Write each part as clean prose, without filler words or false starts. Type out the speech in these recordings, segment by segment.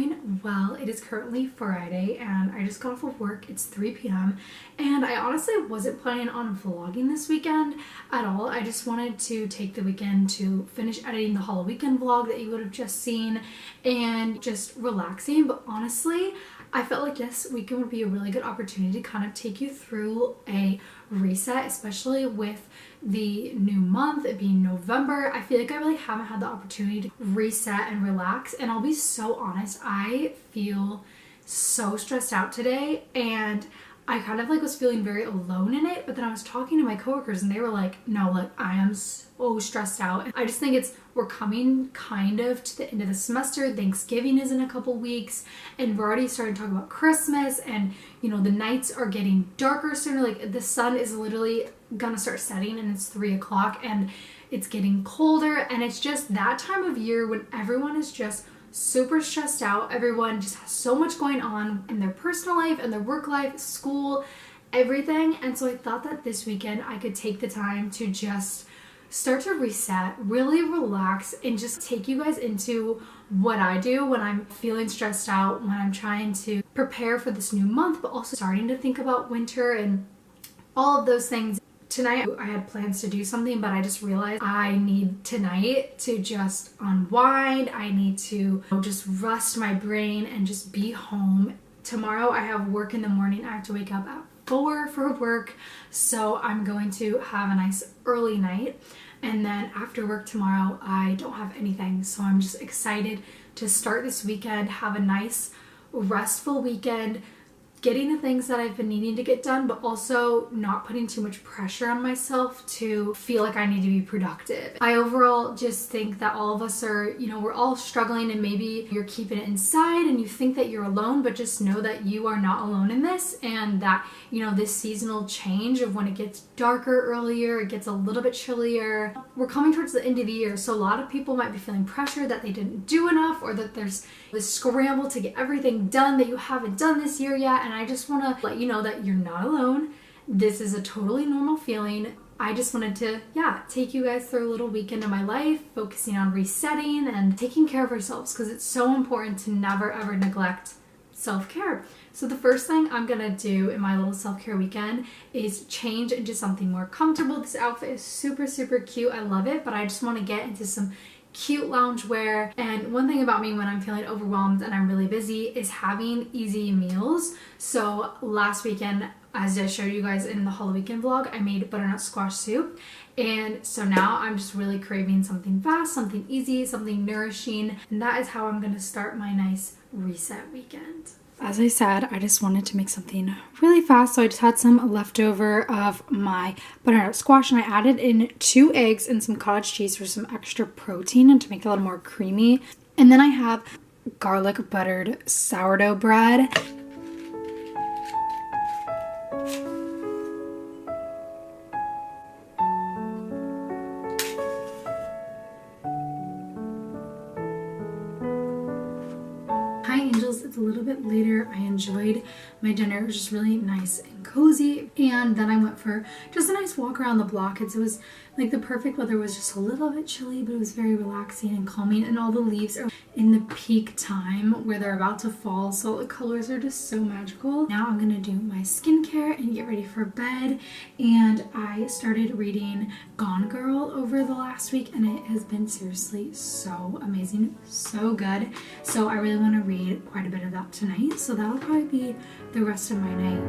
doing well. It is currently Friday and I just got off of work. It's 3 p.m. and I honestly wasn't planning on vlogging this weekend at all. I just wanted to take the weekend to finish editing the Halloween weekend vlog that you would have just seen and just relaxing. But honestly, I felt like this weekend would be a really good opportunity to kind of take you through a reset, especially with the new month, it being November. I feel like I really haven't had the opportunity to reset and relax, and I'll be so honest, I feel so stressed out today, and I kind of like was feeling very alone in it. But then I was talking to my coworkers and they were like, no, like I am so stressed out. And I just think we're coming kind of to the end of the semester. Thanksgiving is in a couple weeks and we're already starting to talk about Christmas, and you know, the nights are getting darker sooner. Like the sun is literally gonna start setting and it's 3 o'clock and it's getting colder, and it's just that time of year when everyone is just super stressed out. Everyone just has so much going on in their personal life and their work life, school, everything. And so I thought that this weekend I could take the time to just start to reset, really relax, and just take you guys into what I do when I'm feeling stressed out, when I'm trying to prepare for this new month, but also starting to think about winter and all of those things. Tonight I had plans to do something, but I just realized I need tonight to just unwind. I need to just rest my brain and just be home. Tomorrow I have work in the morning. I have to wake up at 4 for work, so I'm going to have a nice early night. And then after work tomorrow I don't have anything, so I'm just excited to start this weekend, have a nice restful weekend, getting the things that I've been needing to get done, but also not putting too much pressure on myself to feel like I need to be productive. I overall just think that all of us are, you know, we're all struggling, and maybe you're keeping it inside and you think that you're alone, but just know that you are not alone in this, and that, you know, this seasonal change of when it gets darker earlier, it gets a little bit chillier. We're coming towards the end of the year, so a lot of people might be feeling pressure that they didn't do enough, or that there's this scramble to get everything done that you haven't done this year yet. And I just want to let you know that you're not alone. This is a totally normal feeling. I just wanted to, take you guys through a little weekend of my life, focusing on resetting and taking care of ourselves, because it's so important to never ever neglect self-care. So the first thing I'm gonna do in my little self-care weekend is change into something more comfortable. This outfit is super, super cute. I love it, but I just want to get into some cute loungewear. And one thing about me when I'm feeling overwhelmed and I'm really busy is having easy meals. So last weekend, as I showed you guys in the Halloween weekend vlog, I made butternut squash soup. And so now I'm just really craving something fast, something easy, something nourishing. And that is how I'm gonna start my nice reset weekend. As I said, I just wanted to make something really fast, so I just had some leftover of my butternut squash, and I added in 2 eggs and some cottage cheese for some extra protein and to make it a little more creamy. And then I have garlic buttered sourdough bread. Hi angels, it's a little bit later. I enjoyed my dinner. It was just really nice and cozy, and then I went for just a nice walk around the block. It was like the perfect weather. Was just a little bit chilly, but it was very relaxing and calming, and all the leaves are in the peak time where they're about to fall, so the colors are just so magical. Now I'm gonna do my skincare and get ready for bed, and I started reading Gone Girl over the last week, and it has been seriously so amazing, so good. So I really want to read quite a bit of that tonight, so that'll probably be the rest of my night.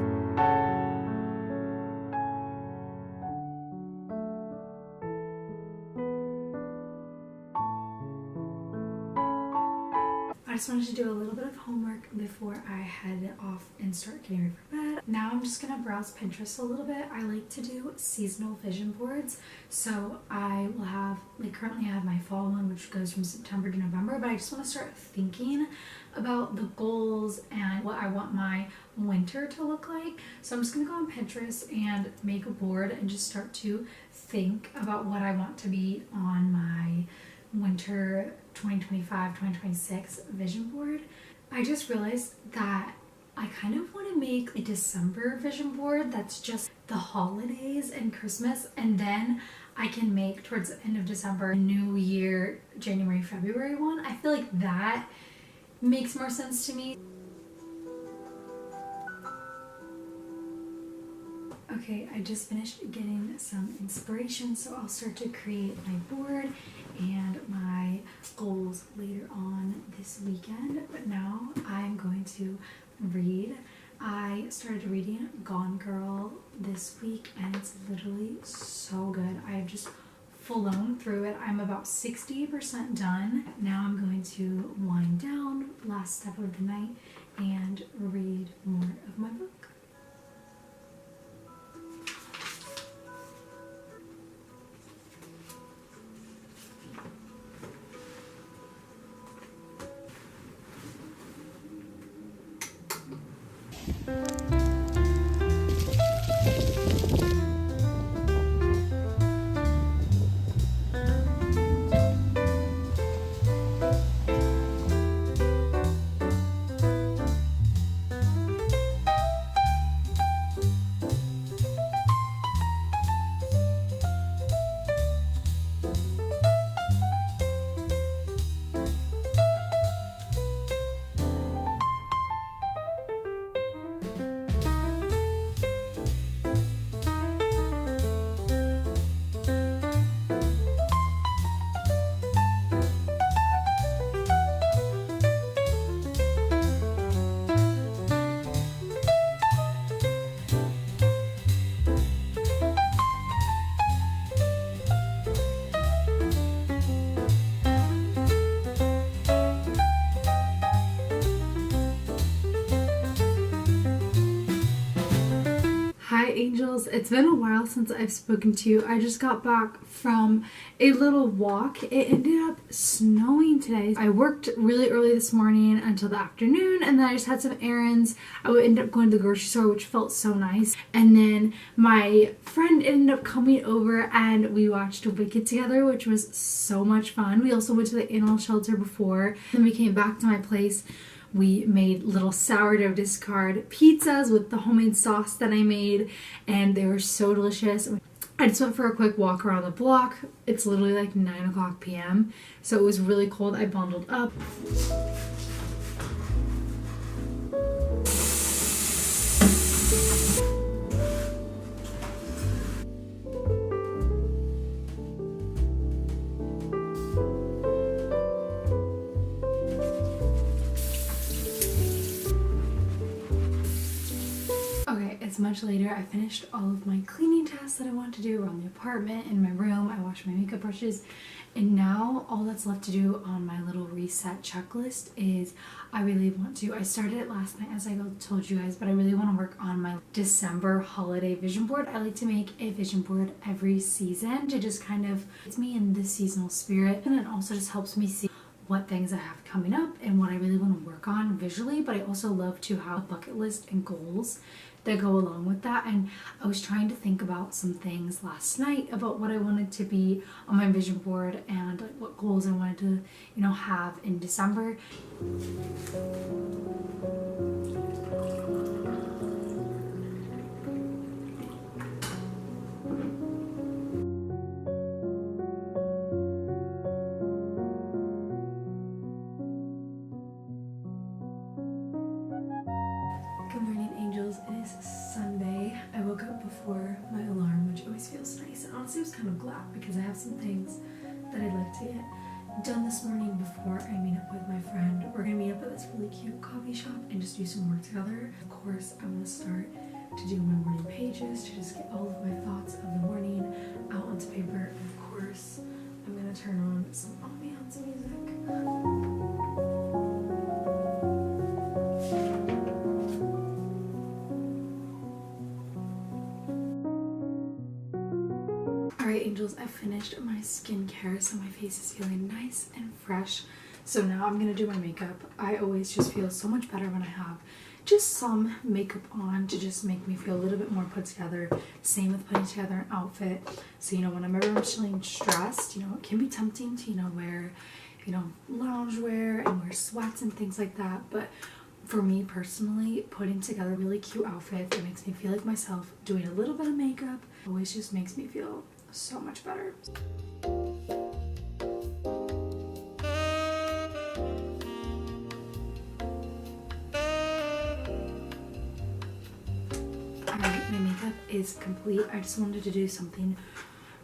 I just wanted to do a little bit of homework before I head off and start getting ready for bed. Now I'm just gonna browse Pinterest a little bit. I like to do seasonal vision boards. So I will have, like currently I have my fall one, which goes from September to November, but I just want to start thinking about the goals and what I want my winter to look like. So I'm just gonna go on Pinterest and make a board and just start to think about what I want to be on my winter 2025-2026 vision board. I just realized that I kind of want to make a December vision board that's just the holidays and Christmas, and then I can make towards the end of December, New Year, January, February one. I feel like that makes more sense to me. Okay, I just finished getting some inspiration, so I'll start to create my board and my goals later on this weekend. But now I'm going to read. I started reading Gone Girl this week and it's literally so good. I have just flown through it. I'm about 60% done. Now I'm going to wind down, last step of the night, and read more of my book. Hi angels, it's been a while since I've spoken to you. I just got back from a little walk. It ended up snowing today. I worked really early this morning until the afternoon and then I just had some errands. I would end up going to the grocery store, which felt so nice. And then my friend ended up coming over and we watched Wicked together, which was so much fun. We also went to the animal shelter before. Then we came back to my place. We made little sourdough discard pizzas with the homemade sauce that I made, and they were so delicious. I just went for a quick walk around the block. It's literally like 9 p.m. so it was really cold. I bundled up. It's much later. I finished all of my cleaning tasks that I wanted to do around the apartment, in my room. I washed my makeup brushes, and now all that's left to do on my little reset checklist is I started it last night as I told you guys, but I really want to work on my December holiday vision board. I like to make a vision board every season to just kind of get me in the seasonal spirit, and it also just helps me see what things I have coming up and what I really want to work on visually. But I also love to have a bucket list and goals that go along with that, and I was trying to think about some things last night about what I wanted to be on my vision board and like what goals I wanted to, have in December. Good morning, angels. It is Sunday. I woke up before my alarm, which always feels nice. And honestly, I was kind of glad because I have some things that I'd like to get done this morning before I meet up with my friend. We're going to meet up at this really cute coffee shop and just do some work together. Of course, I'm going to start to do my morning pages to just get all of my thoughts of the morning out onto paper. And of course, I'm going to turn on some ambiance music. Alright angels, I finished my skincare, so my face is feeling nice and fresh. So now I'm going to do my makeup. I always just feel so much better when I have just some makeup on to just make me feel a little bit more put together. Same with putting together an outfit. So, whenever I'm feeling stressed, it can be tempting to, wear, loungewear and wear sweats and things like that. But for me personally, putting together really cute outfits, it makes me feel like myself. Doing a little bit of makeup always just makes me feel so much better. prep is complete. I just wanted to do something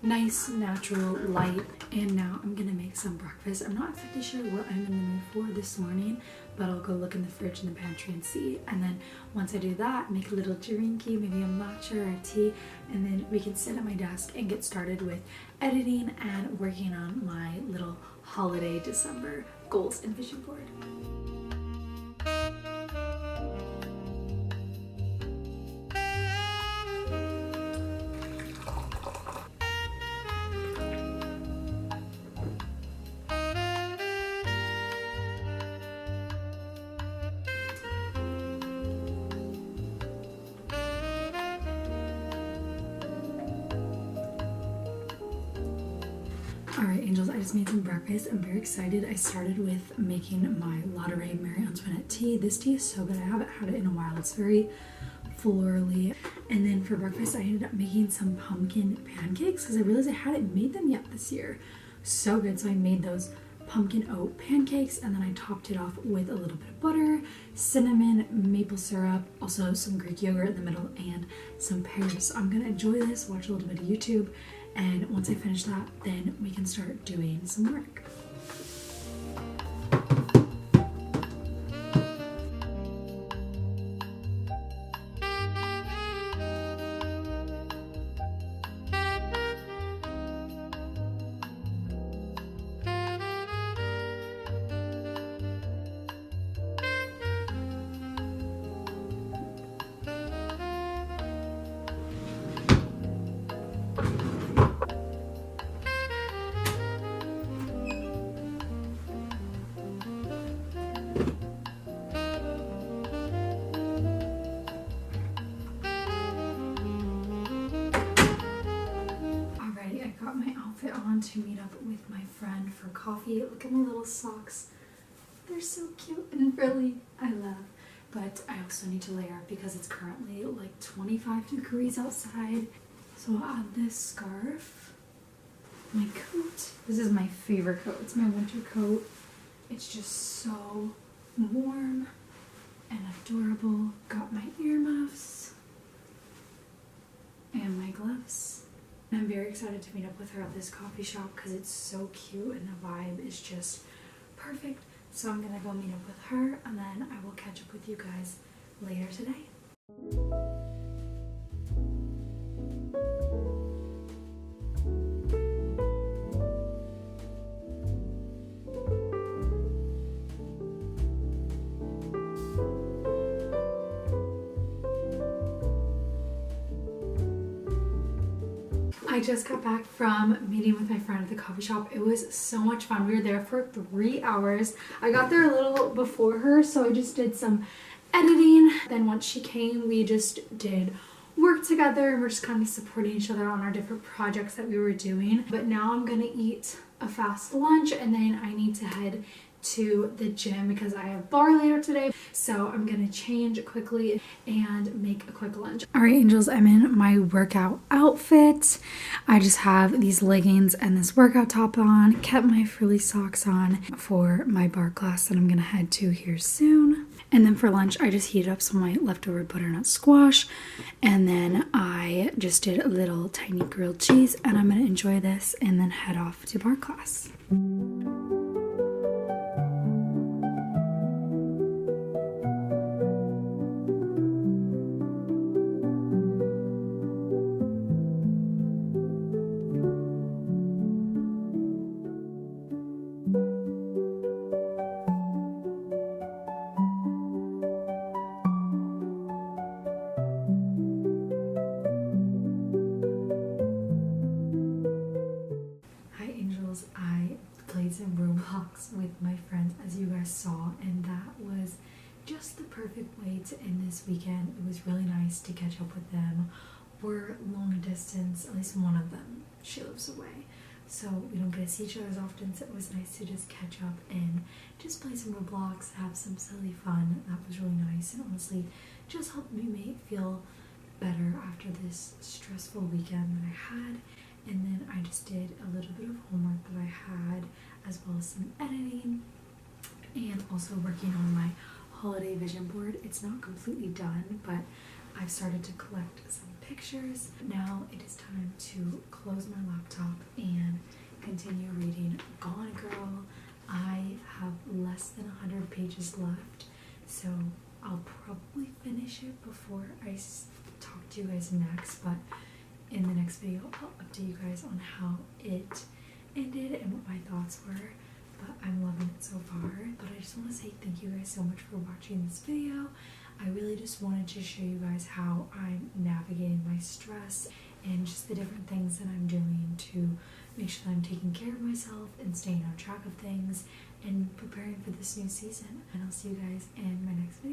nice, natural, light, and now I'm gonna make some breakfast. I'm not exactly sure what I'm in the mood for this morning, but I'll go look in the fridge in the pantry and see. And then once I do that, make a little drinky, maybe a matcha or a tea, and then we can sit at my desk and get started with editing and working on my little holiday December goals and vision board. Alright, angels, I just made some breakfast. I'm very excited. I started with making my Ladurée Marie Antoinette tea. This tea is so good. I haven't had it in a while. It's very florally. And then for breakfast, I ended up making some pumpkin pancakes because I realized I hadn't made them yet this year. So good. So I made those pumpkin oat pancakes, and then I topped it off with a little bit of butter, cinnamon, maple syrup, also some Greek yogurt in the middle, and some pears. So I'm gonna enjoy this, watch a little bit of YouTube, and once I finish that, then we can start doing some work. On to meet up with my friend for coffee. Look at my little socks. They're so cute and frilly. I love. But I also need to layer up because it's currently like 25 degrees outside. So I'll add this scarf, my coat. This is my favorite coat. It's my winter coat. It's just so warm and adorable. Got my earmuffs and my gloves. I'm very excited to meet up with her at this coffee shop because it's so cute and the vibe is just perfect. So I'm gonna go meet up with her and then I will catch up with you guys later today. I just got back from meeting with my friend at the coffee shop. It was so much fun. We were there for 3 hours. I got there a little before her, so I just did some editing. Then once she came, we just did work together and we're just kind of supporting each other on our different projects that we were doing. But now I'm gonna eat a fast lunch and then I need to head to the gym because I have bar later today. So I'm gonna change quickly and make a quick lunch. All right, angels, I'm in my workout outfit. I just have these leggings and this workout top on, kept my frilly socks on for my bar class that I'm gonna head to here soon. And then for lunch, I just heated up some of my leftover butternut squash. And then I just did a little tiny grilled cheese and I'm gonna enjoy this and then head off to bar class. I played some Roblox with my friends, as you guys saw, and that was just the perfect way to end this weekend. It was really nice to catch up with them. We're long distance, at least one of them, she lives away, so we don't get to see each other as often, so it was nice to just catch up and just play some Roblox, have some silly fun. That was really nice, and honestly just helped me feel better after this stressful weekend that I had. And then I just did a little bit of homework that I had, as well as some editing, and also working on my holiday vision board. It's not completely done, but I've started to collect some pictures. Now it is time to close my laptop and continue reading Gone Girl. I have less than 100 pages left, so I'll probably finish it before I talk to you guys next, but in the next video I'll update you guys on how it ended and what my thoughts were. But I'm loving it so far. But I just want to say thank you guys so much for watching this video. I really just wanted to show you guys how I'm navigating my stress and just the different things that I'm doing to make sure that I'm taking care of myself and staying on track of things and preparing for this new season. And I'll see you guys in my next video.